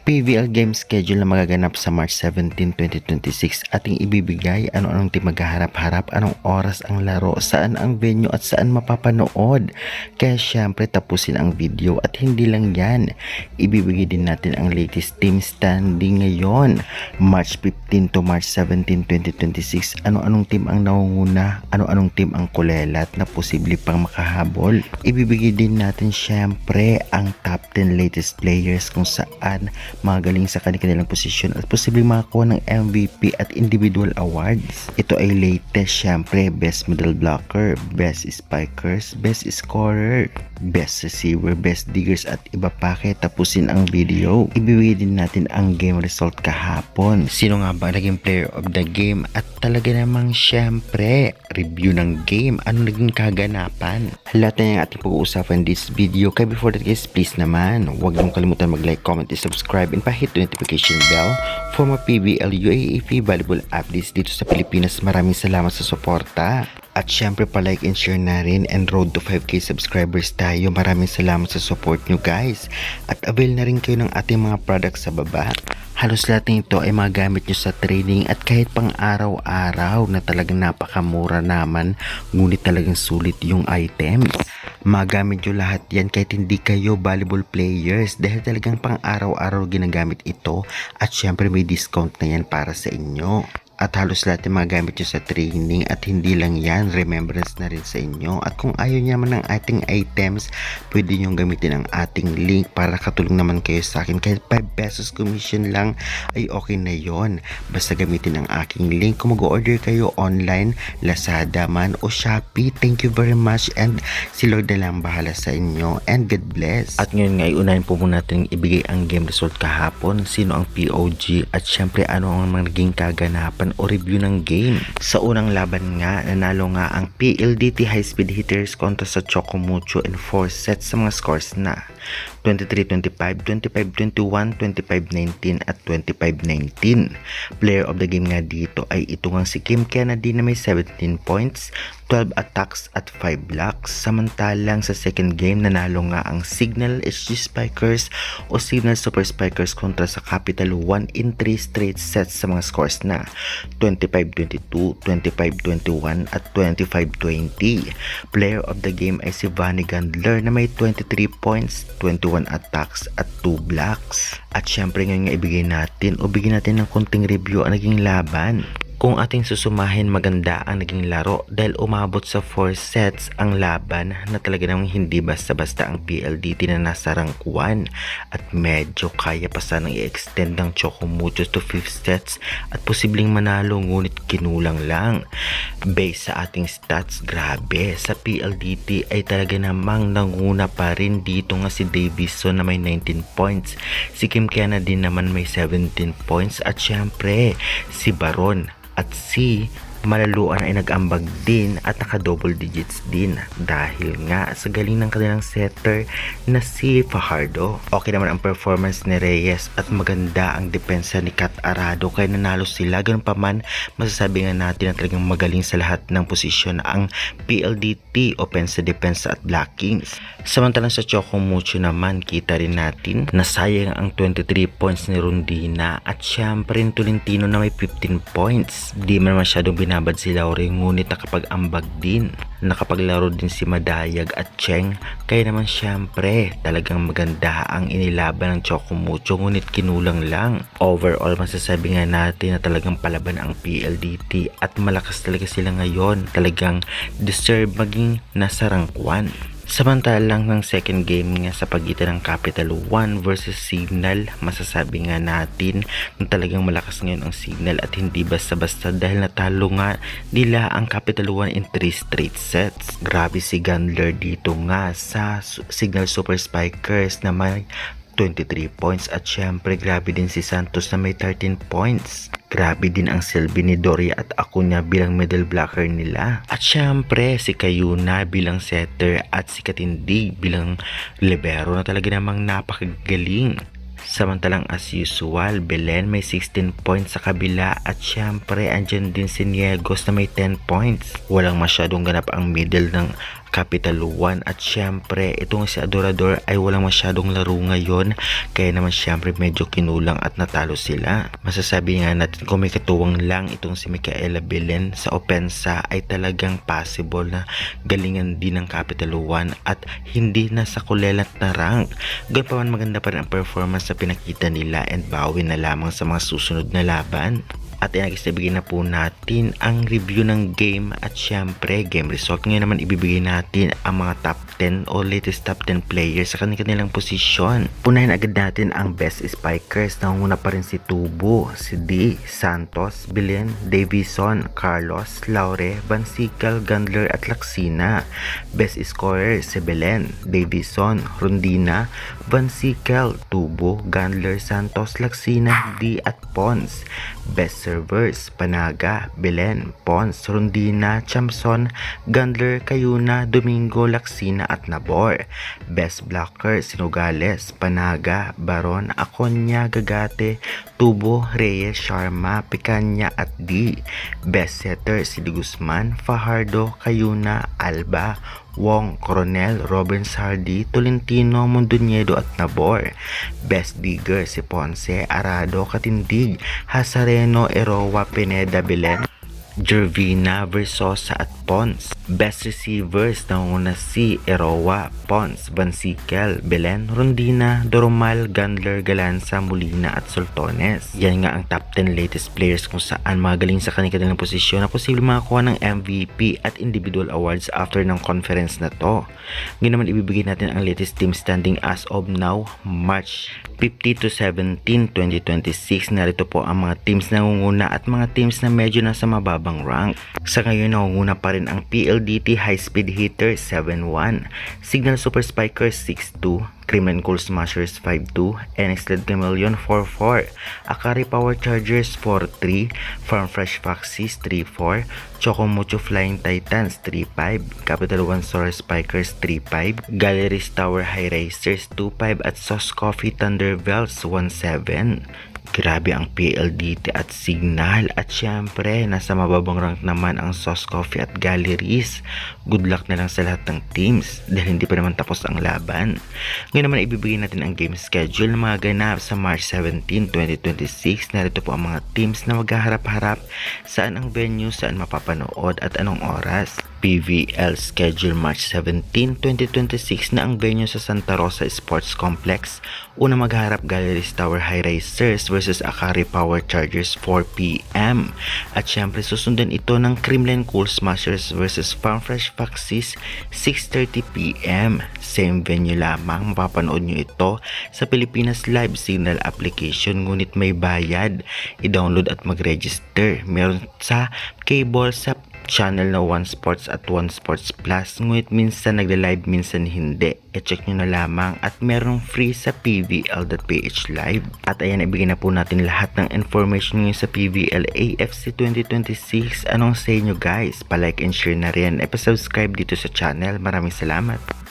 PVL game schedule na magaganap sa March 17, 2026 ating ibibigay. Ano-anong team maghaharap-harap, anong oras ang laro, saan ang venue at saan mapapanood. Kaya syempre tapusin ang video at hindi lang yan, ibibigay din natin ang latest team standing ngayon March 15 to March 17, 2026. Ano-anong team ang nangunguna, ano-anong team ang kulelat na posible pang makahabol. Ibibigay din natin syempre ang top 10 latest players kung saan magaling sa kanilang posisyon at posibleng makakuha ng MVP at individual awards. Ito ay latest syempre, best middle blocker, best spikers, best scorer, best receiver, best diggers at iba pa. Kaya tapusin ang video. Ibibigay din natin ang game result kahapon. Sino nga ba naging player of the game at talaga namang syempre review ng game, ano naging kaganapan. Lahat na yung ating pag-uusapan this video. Kaya before that guys, please naman huwag niyong kalimutan mag-like, comment, and subscribe and pa-hit the notification bell for more PVL UAAP valuable updates dito sa Pilipinas. Maraming salamat sa suporta. At syempre pa-like and share na rin, and road to 5k subscribers tayo. Maraming salamat sa support nyo guys. At avail na rin kayo ng ating mga products sa baba. Halos lahat nito ay magamit nyo sa training at kahit pang araw-araw na talagang napakamura naman, ngunit talagang sulit yung items. Magamit nyo lahat yan kahit hindi kayo volleyball players dahil talagang pang araw-araw ginagamit ito at syempre may discount na yan para sa inyo. At halos lahat yung magamit nyo sa training at hindi lang yan, remembrance na rin sa inyo. At kung ayaw nyo naman ng ating items, pwede nyo gamitin ang ating link para katulong naman kayo sa akin. Kahit 5 pesos commission lang ay okay na yon. Basta gamitin ang aking link. Kung mag-order kayo online, Lazada man o Shopee, thank you very much and si Lord na lang bahala sa inyo and God bless. At ngayon nga, unahin po muna natin ibigay ang game result kahapon. Sino ang POG at syempre ano ang mga naging kaganapan o review ng game. Sa unang laban nga, nanalo nga ang PLDT High Speed Hitters kontra sa Chocomucho in 4 sets sa mga scores na 23-25, 25-21, 25-19 at 25-19. Player of the game nga dito ay ito nga si Kim Kennedy na may 17 points, 12 attacks at 5 blocks. Samantalang sa second game, nanalo nga ang Signal SG Spikers o Signal Super Spikers kontra sa Capital One in 3 straight sets sa mga scores na 25-22, 25-21 at 25-20. Player of the game ay si Vanny Gandler na may 23 points, 21 attacks at 2 blocks. At syempre ngayon nga ibigay natin o bigyan natin ng konting review ang naging laban. Kung ating susumahin, maganda ang naging laro dahil umabot sa 4 sets ang laban na talaga namang hindi basta-basta ang PLDT na nasa rank 1 at medyo kaya pa sanang i-extend ng Chocomucho to 5 sets at posibleng manalo ngunit kinulang lang. Based sa ating stats, grabe, sa PLDT ay talaga namang nanguna pa rin dito nga si Davison na may 19 points, si Kim Kennedy naman may 17 points at syempre si Baron at si Malaluan ay nag-ambag din at naka-double digits din dahil nga sa galing ng kanilang setter na si Fajardo. Okay naman ang performance ni Reyes at maganda ang depensa ni Kat Arado kaya nanalo sila. Ganun pa man, masasabi nga natin na talagang magaling sa lahat ng posisyon ang PLDT, offense, defense at blockings. Samantalang sa Chocomucho naman, kita rin natin na sayang ang 23 points ni Rondina at syempre Tolentino na may 15 points. Di man masyadong binabad si Laure ngunit nakapag-ambag din. Nakapaglaro din si Madayag at Cheng kaya naman syempre talagang maganda ang inilaban ng Chocomucho ngunit kinulang lang. Overall masasabi nga natin na talagang palaban ang PLDT at malakas talaga sila ngayon. Talagang deserve maging nasa rank 1. Samantalang ng second game nga sa pagitan ng Capital One versus Signal, masasabi nga natin na talagang malakas ngayon ang Signal at hindi basta-basta dahil natalo nga nila ang Capital One in 3 straight sets. Grabe si Gandler dito nga sa Signal Super Spikers na may 23 points at syempre grabe din si Santos na may 13 points. Grabe din ang silbi ni Doria at Acuña bilang middle blocker nila. At syempre si Kayuna bilang setter at si Katindig bilang libero na talaga namang napakagaling. Samantalang as usual, Belen may 16 points sa kabila at syempre andyan din si Niegos na may 10 points. Walang masyadong ganap ang middle ng Capital One. At syempre, itong si Adorador ay walang masyadong laro ngayon, kaya naman syempre medyo kinulang at natalo sila. Masasabi nga natin kung may katuwang lang itong si Micaela Belen sa opensa ay talagang possible na galingan din ng Capital One at hindi na sa kulelat na rank. Ganoon pa man, maganda pa rin ang performance na pinakita nila and bawi na lamang sa mga susunod na laban. At ibigay na po natin ang review ng game at syempre game result. Ngayon naman ibibigay natin ang mga top 10 o latest top 10 players sa kanilang posisyon. Unahin agad natin ang best spikers. Nangunguna pa rin si Tubo, si D, Santos, Belen, Davison, Carlos, Laure, Vansical, Gandler at Laksina. Best scorer si Belen, Davison, Rondina, Vansical, Tubo, Gandler, Santos, Laksina, D at Pons. Best servers, Panaga, Belen, Pons, Rondina, Chamson, Gandler, Cayuna, Domingo, Laksina at Nabor. Best blocker, Sinugales, Panaga, Baron, Aconya, Gagate, Tubo, Reyes, Sharma, Picaña at D. Best setter, si Guzman, Fajardo, Cayuna, Alba, Wong, Coronel, Robin Sardi, Tolentino, Mondoñedo at Nabor. Best digger si Ponce, Arado, Katindig, Hazareno, Eroa, Pineda, Belen, Jervina, Versosa at Pons. Best receivers nanguna si Eroa, Pons, Vansical, Belen, Rondina, Doromal, Gandler, Galanza, Molina at Soltones. Yan nga ang top 10 latest players kung saan magaling sa kanilang posisyon na posible makakuha ng MVP at individual awards after ng conference na to. Ngayon naman ibibigay natin ang latest team standing as of now, March 50 to 17, 2026. Narito po ang mga teams na nangunguna at mga teams na medyo nasa mababang rank. Sa ngayon nangunguna pa rin ang PLDT High Speed Hitter 7-1, Signal Super Spikers 6-2, Kremlin Cool Smashers 5-2, NX Led Chameleon 4-4, Akari Power Chargers 4-3, Farm Fresh Foxes 3-4, Chocomucho Flying Titans 3-5, Capital One Solar Spikers 3-5, Galleries Tower High Racers 2-5 at Sauce Coffee Thunder Bells 1-7. Grabe ang PLDT at Signal at syempre nasa mababang rank naman ang Sauce Coffee at Galleries. Good luck na lang sa lahat ng teams dahil hindi pa naman tapos ang laban. Ngayon naman ibibigay natin ang game schedule na mga ganap sa March 17, 2026. Narito po ang mga teams na maghaharap-harap, saan ang venue, saan mapapanood at anong oras. PVL schedule March 17, 2026 na ang venue sa Santa Rosa Sports Complex. Una magharap Galleries Tower High Racers versus Akari Power Chargers 4 PM. At syempre susundan ito ng Kremlin Cool Smashers versus Farm Fresh Foxes 6:30 PM. Same venue lamang, mapapanood nyo ito sa Pilipinas Live Signal application, ngunit may bayad. I-download at mag-register. Meron sa cable sa channel na One Sports at One Sports Plus, ngunit minsan nagla-live, minsan hindi. I-check nyo na lamang at merong free sa pvl.ph live. At ayan, ibigay na po natin lahat ng information ngayon sa PVL AFC 2026. Anong say nyo guys? Pa-like and share na rin. E pa-subscribe dito sa channel. Maraming salamat.